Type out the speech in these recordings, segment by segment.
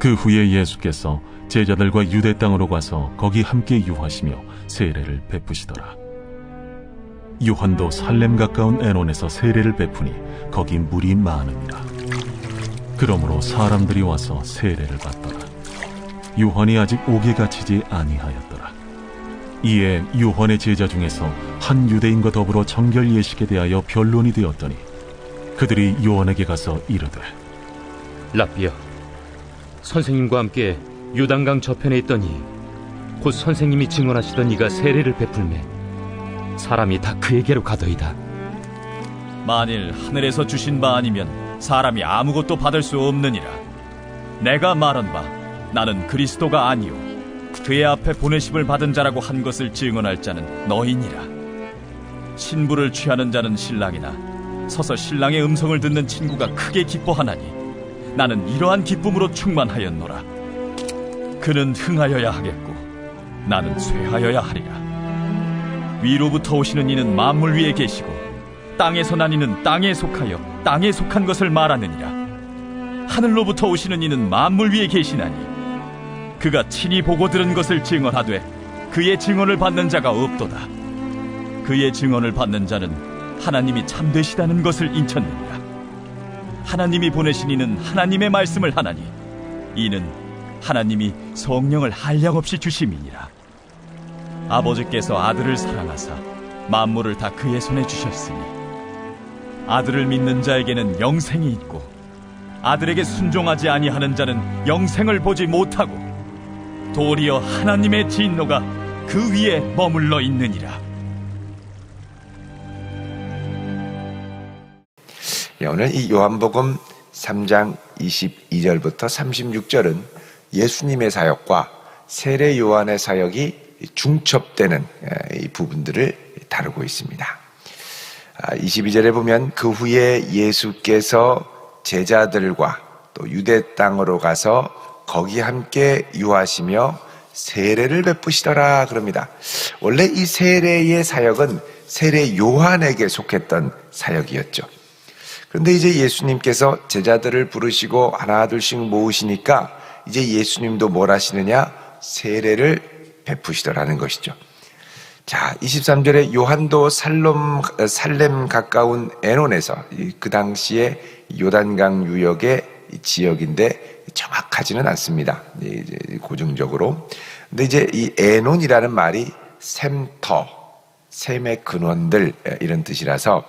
그 후에 예수께서 제자들과 유대 땅으로 가서 거기 함께 유하시며 세례를 베푸시더라. 요한도 살렘 가까운 에논에서 세례를 베푸니 거기 물이 많으니라. 그러므로 사람들이 와서 세례를 받더라. 요한이 아직 옥에 갇히지 아니하였더라. 이에 요한의 제자 중에서 한 유대인과 더불어 정결 예식에 대하여 변론이 되었더니 그들이 요한에게 가서 이르되, 랍비여, 선생님과 함께 요단강 저편에 있더니 곧 선생님이 증언하시던 이가 세례를 베풀매 사람이 다 그에게로 가더이다. 만일 하늘에서 주신 바 아니면 사람이 아무것도 받을 수 없느니라. 내가 말한 바 나는 그리스도가 아니요 그의 앞에 보내심을 받은 자라고 한 것을 증언할 자는 너희니라. 신부를 취하는 자는 신랑이나 서서 신랑의 음성을 듣는 친구가 크게 기뻐하나니 나는 이러한 기쁨으로 충만하였노라. 그는 흥하여야 하겠고 나는 쇠하여야 하리라. 위로부터 오시는 이는 만물 위에 계시고 땅에서 난 이는 땅에 속하여 땅에 속한 것을 말하느니라. 하늘로부터 오시는 이는 만물 위에 계시나니 그가 친히 보고 들은 것을 증언하되 그의 증언을 받는 자가 없도다. 그의 증언을 받는 자는 하나님이 참되시다는 것을 인쳤느니라. 하나님이 보내신 이는 하나님의 말씀을 하나니 이는 하나님이 성령을 한량없이 주심이니라. 아버지께서 아들을 사랑하사 만물을 다 그의 손에 주셨으니 아들을 믿는 자에게는 영생이 있고 아들에게 순종하지 아니하는 자는 영생을 보지 못하고 도리어 하나님의 진노가 그 위에 머물러 있느니라. 오늘 이 요한복음 3장 22절부터 36절은 예수님의 사역과 세례 요한의 사역이 중첩되는 이 부분들을 다루고 있습니다. 22절에 보면 그 후에 예수께서 제자들과 또 유대 땅으로 가서 거기 함께 유하시며 세례를 베푸시더라 그럽니다. 원래 이 세례의 사역은 세례 요한에게 속했던 사역이었죠. 그런데 이제 예수님께서 제자들을 부르시고 하나둘씩 모으시니까 이제 예수님도 뭘 하시느냐? 세례를 베푸시더라는 것이죠. 자, 23절에 요한도 살렘 가까운 에논에서 그 당시에 요단강 유역의 지역인데 정확하지는 않습니다. 이제 고정적으로. 근데 이제 이 에논이라는 말이 샘터, 샘의 근원들 이런 뜻이라서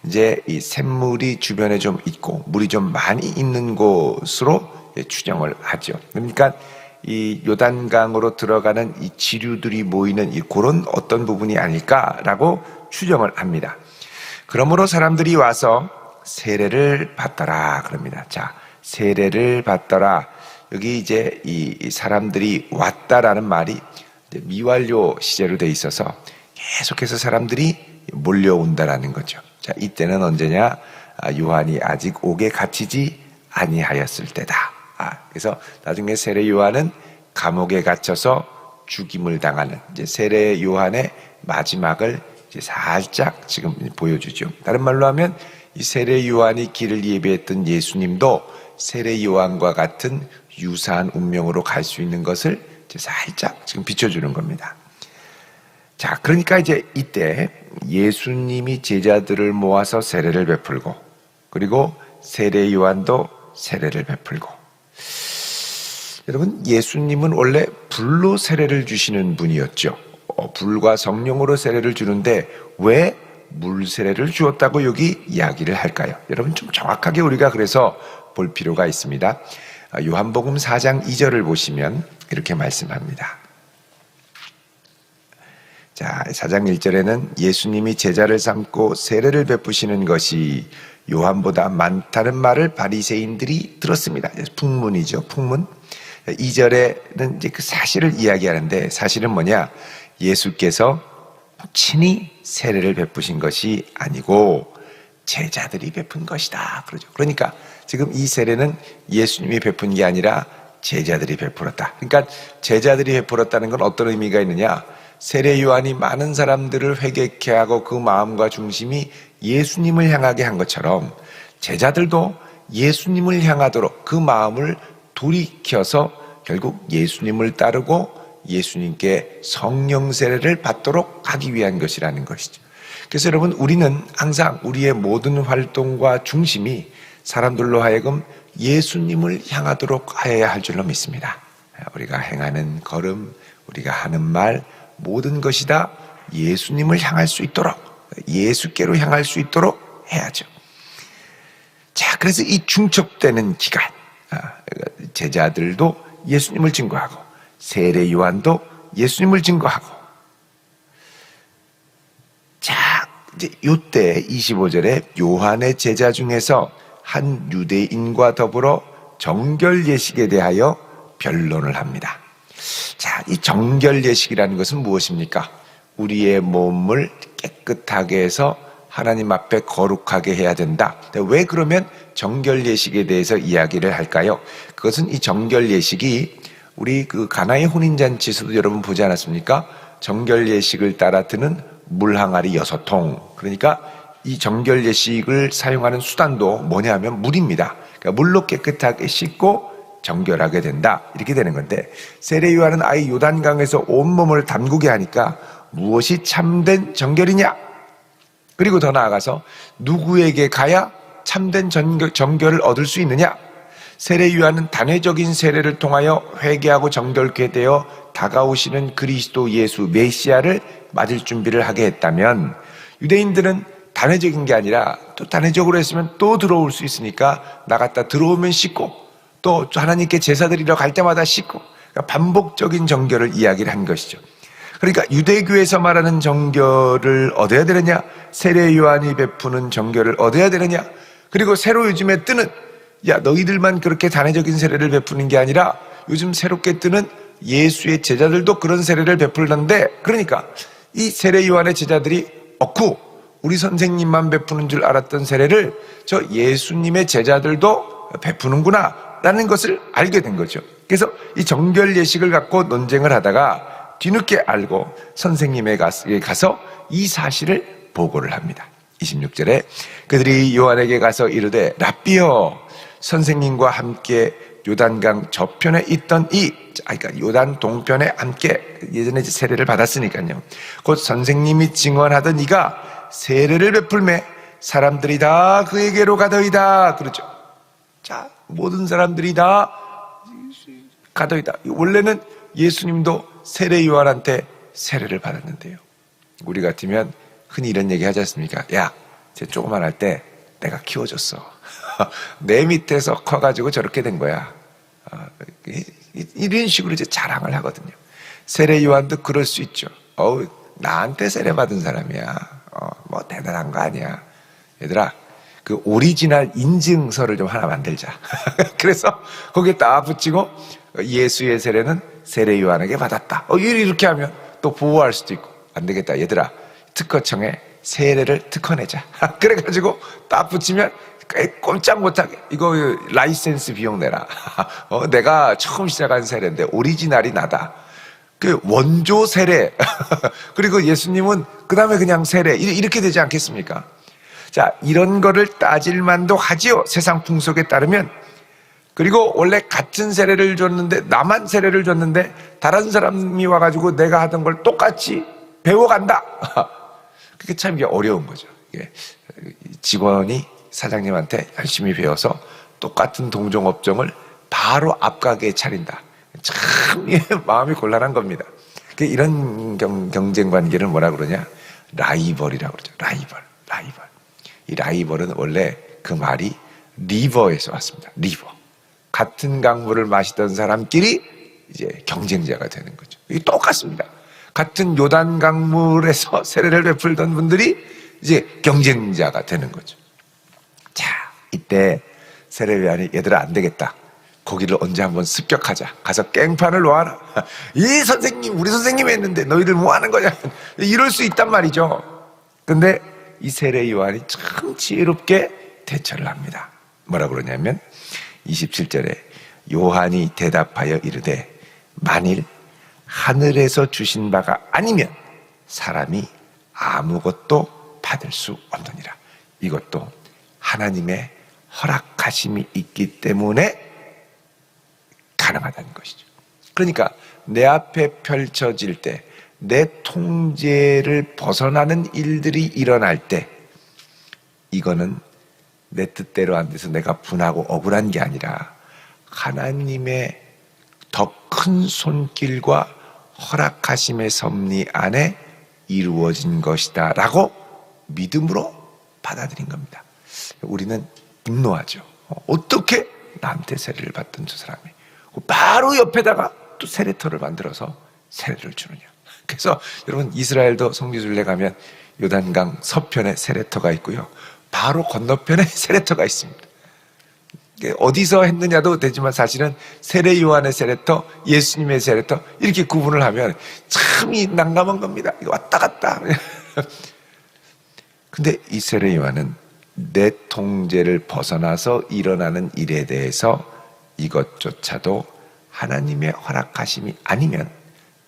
이제 이 샘물이 주변에 좀 있고 물이 좀 많이 있는 곳으로 추정을 하죠. 그러니까 이 요단강으로 들어가는 이 지류들이 모이는 이 그런 어떤 부분이 아닐까라고 추정을 합니다. 그러므로 사람들이 와서 세례를 받더라 그럽니다. 자, 세례를 받더라. 여기 이제 이 사람들이 왔다라는 말이 이제 미완료 시제로 돼 있어서 계속해서 사람들이 몰려온다라는 거죠. 자, 이때는 언제냐? 요한이 아직 옥에 갇히지 아니하였을 때다. 그래서 나중에 세례 요한은 감옥에 갇혀서 죽임을 당하는 이제 세례 요한의 마지막을 이제 살짝 지금 보여주죠. 다른 말로 하면 이 세례 요한이 길을 예비했던 예수님도 세례 요한과 같은 유사한 운명으로 갈 수 있는 것을 이제 살짝 지금 비춰주는 겁니다. 자, 그러니까 이제 이때 예수님이 제자들을 모아서 세례를 베풀고 그리고 세례 요한도 세례를 베풀고 여러분 예수님은 원래 불로 세례를 주시는 분이었죠. 불과 성령으로 세례를 주는데 왜 물 세례를 주었다고 여기 이야기를 할까요? 여러분 좀 정확하게 우리가 그래서 볼 필요가 있습니다. 요한복음 4장 2절을 보시면 이렇게 말씀합니다. 자, 4장 1절에는 예수님이 제자를 삼고 세례를 베푸시는 것이 요한보다 많다는 말을 바리새인들이 들었습니다. 풍문이죠, 풍문. 2절에는 이제 그 사실을 이야기하는데 사실은 뭐냐? 예수께서 친히 세례를 베푸신 것이 아니고 제자들이 베푼 것이다. 그러죠. 그러니까 지금 이 세례는 예수님이 베푼 게 아니라 제자들이 베풀었다. 그러니까 제자들이 베풀었다는 건 어떤 의미가 있느냐? 세례 요한이 많은 사람들을 회개케 하고 그 마음과 중심이 예수님을 향하게 한 것처럼 제자들도 예수님을 향하도록 그 마음을 돌이켜서 결국 예수님을 따르고 예수님께 성령 세례를 받도록 하기 위한 것이라는 것이죠. 그래서 여러분, 우리는 항상 우리의 모든 활동과 중심이 사람들로 하여금 예수님을 향하도록 하여야 할 줄로 믿습니다. 우리가 행하는 걸음, 우리가 하는 말, 모든 것이 다 예수님을 향할 수 있도록, 예수께로 향할 수 있도록 해야죠. 자, 그래서 이 중첩되는 기간, 제자들도 예수님을 증거하고 세례 요한도 예수님을 증거하고, 자, 이제 요때 25절에 요한의 제자 중에서 한 유대인과 더불어 정결 예식에 대하여 변론을 합니다. 자, 이 정결 예식이라는 것은 무엇입니까? 우리의 몸을 깨끗하게 해서 하나님 앞에 거룩하게 해야 된다. 왜 그러면 정결 예식에 대해서 이야기를 할까요? 그것은 이 정결 예식이 우리 그 가나의 혼인잔치에서도 여러분 보지 않았습니까? 정결 예식을 따라 드는 물 항아리 6통. 그러니까 이 정결 예식을 사용하는 수단도 뭐냐면 물입니다. 그러니까 물로 깨끗하게 씻고 정결하게 된다. 이렇게 되는 건데, 세례 요한은 아예 요단강에서 온몸을 담그게 하니까 무엇이 참된 정결이냐? 그리고 더 나아가서 누구에게 가야 참된 정결을 얻을 수 있느냐? 세례 요한은 단회적인 세례를 통하여 회개하고 정결케 되어 다가오시는 그리스도 예수 메시아를 맞을 준비를 하게 했다면, 유대인들은 단회적인 게 아니라 또 단회적으로 했으면 또 들어올 수 있으니까 나갔다 들어오면 씻고, 또 하나님께 제사 드리러 갈 때마다 씻고, 그러니까 반복적인 정결을 이야기를 한 것이죠. 그러니까 유대교에서 말하는 정결을 얻어야 되느냐, 세례 요한이 베푸는 정결을 얻어야 되느냐, 그리고 새로 요즘에 뜨는, 야, 너희들만 그렇게 단회적인 세례를 베푸는 게 아니라 요즘 새롭게 뜨는 예수의 제자들도 그런 세례를 베풀는데, 그러니까 이 세례 요한의 제자들이 없고 우리 선생님만 베푸는 줄 알았던 세례를 저 예수님의 제자들도 베푸는구나 라는 것을 알게 된 거죠. 그래서 이 정결 예식을 갖고 논쟁을 하다가 뒤늦게 알고 선생님에 가서 이 사실을 보고를 합니다. 26절에 그들이 요한에게 가서 이르되, 랍비여, 선생님과 함께 요단강 저편에 있던 그러니까 요단 동편에 함께 예전에 세례를 받았으니까요. 곧 선생님이 증언하던 이가 세례를 베풀매 사람들이 다 그에게로 가더이다. 그러죠. 자, 모든 사람들이 다 가더이다. 원래는 예수님도 세례 요한한테 세례를 받았는데요. 우리 같으면 흔히 이런 얘기 하지 않습니까? 야, 쟤 조그만 할 때 내가 키워줬어. 내 밑에서 커가지고 저렇게 된 거야. 이런 식으로 이제 자랑을 하거든요. 세례 요한도 그럴 수 있죠. 나한테 세례 받은 사람이야. 뭐 대단한 거 아니야. 얘들아, 그 오리지널 인증서를 좀 하나 만들자. 그래서 거기에 딱 붙이고 예수의 세례는 세례 요한에게 받았다. 이렇게 하면 또 보호할 수도 있고. 안 되겠다. 얘들아, 특허청에 세례를 특허내자. 그래가지고 딱 붙이면 꼼짝 못하게 이거 라이센스 비용 내라. 내가 처음 시작한 세례인데 오리지널이 나다. 그 원조 세례. 그리고 예수님은 그 다음에 그냥 세례. 이렇게 되지 않겠습니까? 자, 이런 거를 따질 만도 하지요. 세상 풍속에 따르면. 그리고 원래 같은 세례를 줬는데, 나만 세례를 줬는데 다른 사람이 와가지고 내가 하던 걸 똑같이 배워간다. 그게 참 어려운 거죠. 직원이 사장님한테 열심히 배워서 똑같은 동종업종을 바로 앞가게에 차린다. 참 마음이 곤란한 겁니다. 이런 경쟁 관계를 뭐라 그러냐? 라이벌이라고 그러죠. 라이벌. 이 라이벌은 원래 그 말이 리버에서 왔습니다. 리버. 같은 강물을 마시던 사람끼리 이제 경쟁자가 되는 거죠. 이게 똑같습니다. 같은 요단 강물에서 세례를 베풀던 분들이 이제 경쟁자가 되는 거죠. 자, 이때 세례 요한이 얘들아 안 되겠다. 거기를 언제 한번 습격하자. 가서 깽판을 놓아라. 이 선생님, 우리 선생님이 했는데 너희들 뭐 하는 거냐. 이럴 수 있단 말이죠. 근데 이 세례 요한이 참 지혜롭게 대처를 합니다. 뭐라 그러냐면 27절에 요한이 대답하여 이르되, 만일 하늘에서 주신 바가 아니면 사람이 아무것도 받을 수 없느니라. 이것도 하나님의 허락하심이 있기 때문에 가능하다는 것이죠. 그러니까 내 앞에 펼쳐질 때, 내 통제를 벗어나는 일들이 일어날 때, 이거는 내 뜻대로 안 돼서 내가 분하고 억울한 게 아니라 하나님의 더 큰 손길과 허락하심의 섭리 안에 이루어진 것이다 라고 믿음으로 받아들인 겁니다. 우리는 분노하죠. 어떻게 나한테 세례를 받던 저 사람이 바로 옆에다가 또 세례터를 만들어서 세례를 주느냐. 그래서 여러분, 이스라엘도 성지순례 가면 요단강 서편에 세례터가 있고요, 바로 건너편에 세례터가 있습니다. 어디서 했느냐도 되지만 사실은 세례 요한의 세례터, 예수님의 세례터 이렇게 구분을 하면 참이 난감한 겁니다. 이거 왔다 갔다. 근데 이 세례 요한은 내 통제를 벗어나서 일어나는 일에 대해서 이것조차도 하나님의 허락하심이 아니면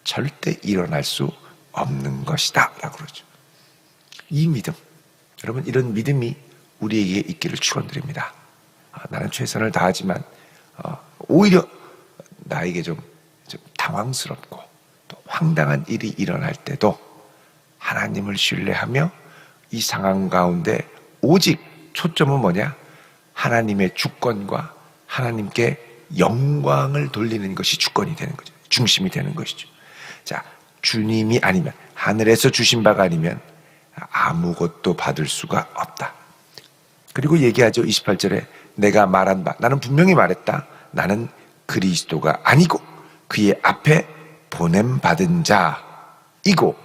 절대 일어날 수 없는 것이다 라고 그러죠. 이 믿음, 여러분, 이런 믿음이 우리에게 있기를 축원드립니다. 나는 최선을 다하지만 오히려 나에게 좀 당황스럽고 또 황당한 일이 일어날 때도 하나님을 신뢰하며 이 상황 가운데 오직 초점은 뭐냐? 하나님의 주권과 하나님께 영광을 돌리는 것이 주권이 되는 거죠. 중심이 되는 것이죠. 자, 주님이 아니면, 하늘에서 주신 바가 아니면 아무것도 받을 수가 없다. 그리고 얘기하죠. 28절에 내가 말한 바, 나는 분명히 말했다. 나는 그리스도가 아니고 그의 앞에 보냄받은 자이고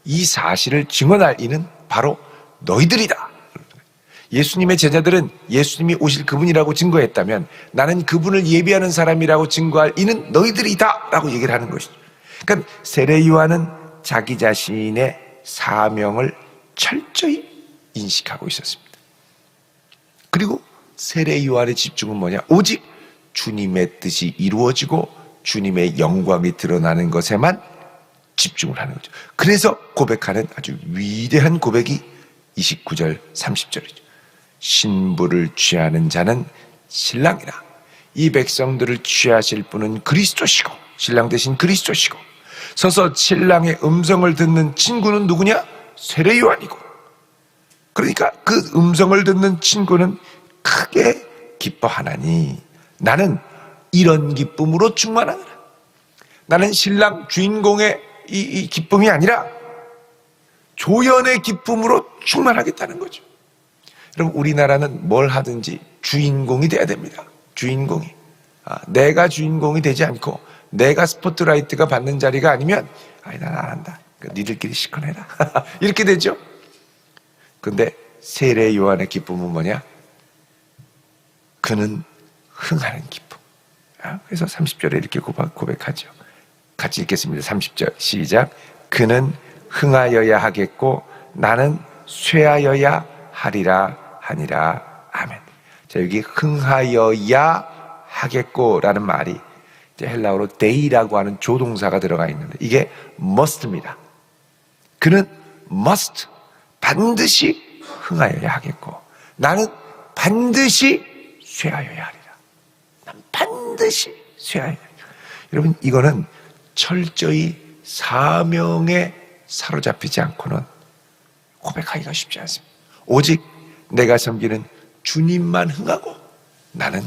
이 사실을 증언할 이는 바로 너희들이다. 예수님의 제자들은 예수님이 오실 그분이라고 증거했다면 나는 그분을 예비하는 사람이라고 증거할 이는 너희들이다 라고 얘기를 하는 것이죠. 그러니까 세례 요한은 자기 자신의 사명을 철저히 인식하고 있었습니다. 그리고 세례 요한의 집중은 뭐냐? 오직 주님의 뜻이 이루어지고 주님의 영광이 드러나는 것에만 집중을 하는 거죠. 그래서 고백하는 아주 위대한 고백이 29절 30절이죠. 신부를 취하는 자는 신랑이라. 이 백성들을 취하실 분은 그리스도시고, 신랑 대신 그리스도시고, 서서 신랑의 음성을 듣는 친구는 누구냐? 세례 요한이고. 그러니까 그 음성을 듣는 친구는 크게 기뻐하나니 나는 이런 기쁨으로 충만하노라. 나는 신랑 주인공의 이 기쁨이 아니라 조연의 기쁨으로 충만하겠다는 거죠. 여러분, 우리나라는 뭘 하든지 주인공이 돼야 됩니다. 주인공이. 내가 주인공이 되지 않고 내가 스포트라이트가 받는 자리가 아니면 난 안 한다. 니들끼리 시커내라. 이렇게 되죠. 근데 세례 요한의 기쁨은 뭐냐? 그는 흥하는 기쁨. 그래서 30절에 이렇게 고백하죠. 같이 읽겠습니다. 30절 시작. 그는 흥하여야 하겠고 나는 쇠하여야 하리라 하니라. 아멘. 자, 여기 흥하여야 하겠고라는 말이 이제 헬라어로 데이라고 하는 조동사가 들어가 있는데 이게 must입니다. 그는 must, 반드시 흥하여야 하겠고 나는 반드시 쇠하여야 하리라. 난 반드시 쇠하여야 하리라. 여러분, 이거는 철저히 사명에 사로잡히지 않고는 고백하기가 쉽지 않습니다. 오직 내가 섬기는 주님만 흥하고 나는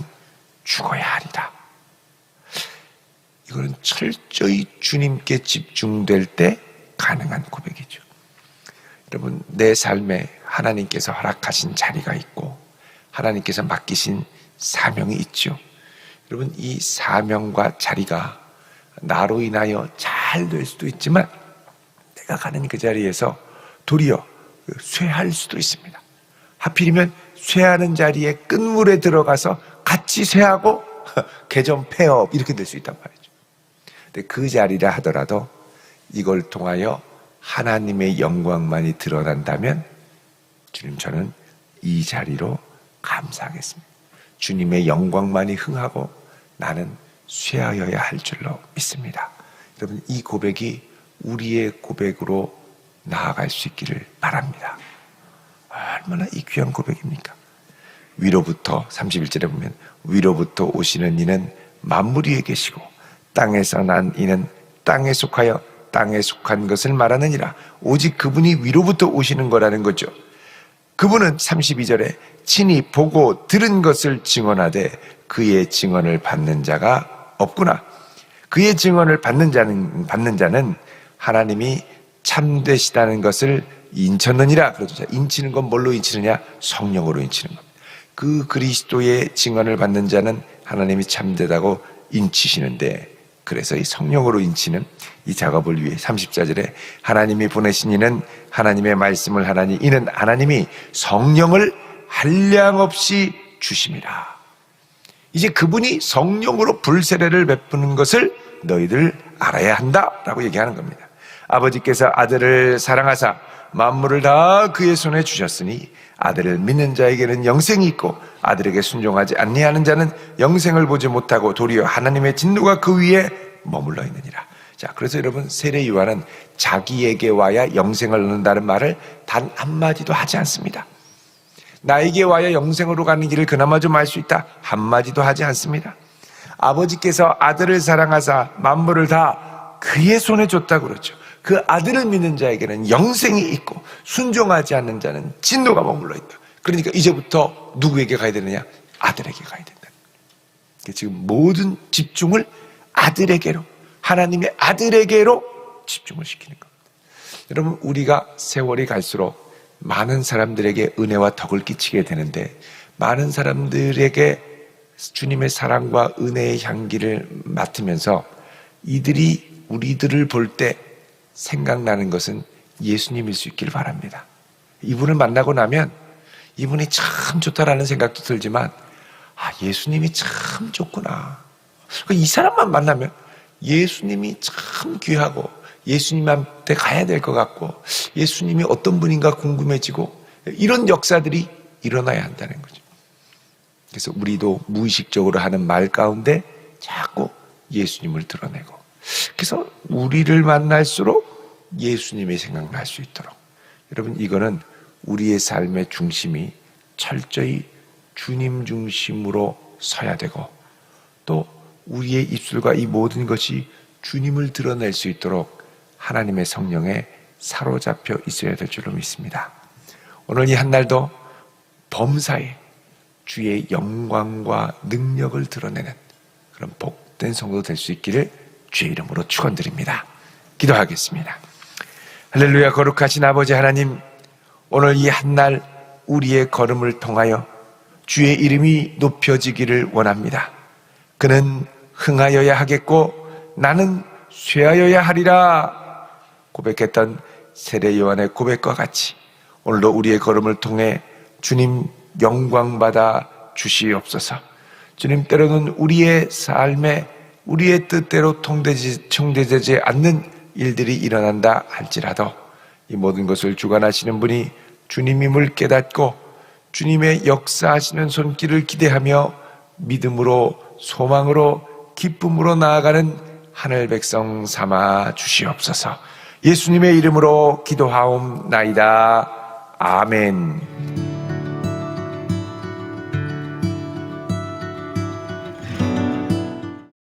죽어야 하리라. 이거는 철저히 주님께 집중될 때 가능한 고백이죠. 여러분, 내 삶에 하나님께서 허락하신 자리가 있고 하나님께서 맡기신 사명이 있죠. 여러분, 이 사명과 자리가 나로 인하여 잘 될 수도 있지만 내가 가는 그 자리에서 도리어 쇠할 수도 있습니다. 하필이면 쇠하는 자리에 끝물에 들어가서 같이 쇠하고 개점 폐업 이렇게 될 수 있단 말이죠. 근데 그 자리라 하더라도 이걸 통하여 하나님의 영광만이 드러난다면 주님, 저는 이 자리로 감사하겠습니다. 주님의 영광만이 흥하고 나는 쇠하여야 할 줄로 믿습니다. 여러분, 이 고백이 우리의 고백으로 나아갈 수 있기를 바랍니다. 얼마나 이 귀한 고백입니까? 위로부터 31절에 보면 위로부터 오시는 이는 만물 위에 계시고 땅에서 난 이는 땅에 속하여 땅에 속한 것을 말하느니라. 오직 그분이 위로부터 오시는 거라는 거죠. 그분은 32절에 친히 보고 들은 것을 증언하되 그의 증언을 받는 자가 없구나. 그의 증언을 받는 자는 하나님이 참되시다는 것을 인쳤느니라. 그러죠. 인치는 건 뭘로 인치느냐? 성령으로 인치는 겁니다. 그 그리스도의 증언을 받는 자는 하나님이 참되다고 인치시는데, 그래서 이 성령으로 인치는 이 작업을 위해 34절에 하나님이 보내신 이는 하나님의 말씀을 하나니 이는 하나님이 성령을 한량없이 주심이라. 이제 그분이 성령으로 불세례를 베푸는 것을 너희들 알아야 한다라고 얘기하는 겁니다. 아버지께서 아들을 사랑하사 만물을 다 그의 손에 주셨으니 아들을 믿는 자에게는 영생이 있고 아들에게 순종하지 아니하는 자는 영생을 보지 못하고 도리어 하나님의 진노가 그 위에 머물러 있느니라. 자, 그래서 여러분, 세례 요한은 자기에게 와야 영생을 얻는다는 말을 단 한마디도 하지 않습니다. 나에게 와야 영생으로 가는 길을 그나마 좀 알 수 있다 한마디도 하지 않습니다. 아버지께서 아들을 사랑하사 만물을 다 그의 손에 줬다고 그러죠. 그 아들을 믿는 자에게는 영생이 있고 순종하지 않는 자는 진노가 머물러 있다. 그러니까 이제부터 누구에게 가야 되느냐? 아들에게 가야 된다. 지금 모든 집중을 아들에게로, 하나님의 아들에게로 집중을 시키는 겁니다. 여러분, 우리가 세월이 갈수록 많은 사람들에게 은혜와 덕을 끼치게 되는데, 많은 사람들에게 주님의 사랑과 은혜의 향기를 맡으면서 이들이 우리들을 볼 때 생각나는 것은 예수님일 수 있기를 바랍니다. 이분을 만나고 나면 이분이 참 좋다라는 생각도 들지만, 예수님이 참 좋구나. 이 사람만 만나면 예수님이 참 귀하고 예수님한테 가야 될 것 같고 예수님이 어떤 분인가 궁금해지고, 이런 역사들이 일어나야 한다는 거죠. 그래서 우리도 무의식적으로 하는 말 가운데 자꾸 예수님을 드러내고, 그래서 우리를 만날수록 예수님이 생각날 수 있도록, 여러분, 이거는 우리의 삶의 중심이 철저히 주님 중심으로 서야 되고, 또 우리의 입술과 이 모든 것이 주님을 드러낼 수 있도록 하나님의 성령에 사로잡혀 있어야 될 줄로 믿습니다. 오늘 이 한날도 범사에 주의 영광과 능력을 드러내는 그런 복된 성도 될 수 있기를 주의 이름으로 축원드립니다. 기도하겠습니다. 할렐루야. 거룩하신 아버지 하나님, 오늘 이 한날 우리의 걸음을 통하여 주의 이름이 높여지기를 원합니다. 그는 흥하여야 하겠고 나는 쇠하여야 하리라 고백했던 세례 요한의 고백과 같이 오늘도 우리의 걸음을 통해 주님 영광받아 주시옵소서. 주님, 때로는 우리의 삶에 우리의 뜻대로 통제되지 않는 일들이 일어난다 할지라도 이 모든 것을 주관하시는 분이 주님임을 깨닫고 주님의 역사하시는 손길을 기대하며 믿음으로, 소망으로, 기쁨으로 나아가는 하늘 백성 삼아 주시옵소서. 예수님의 이름으로 기도하옵나이다. 아멘.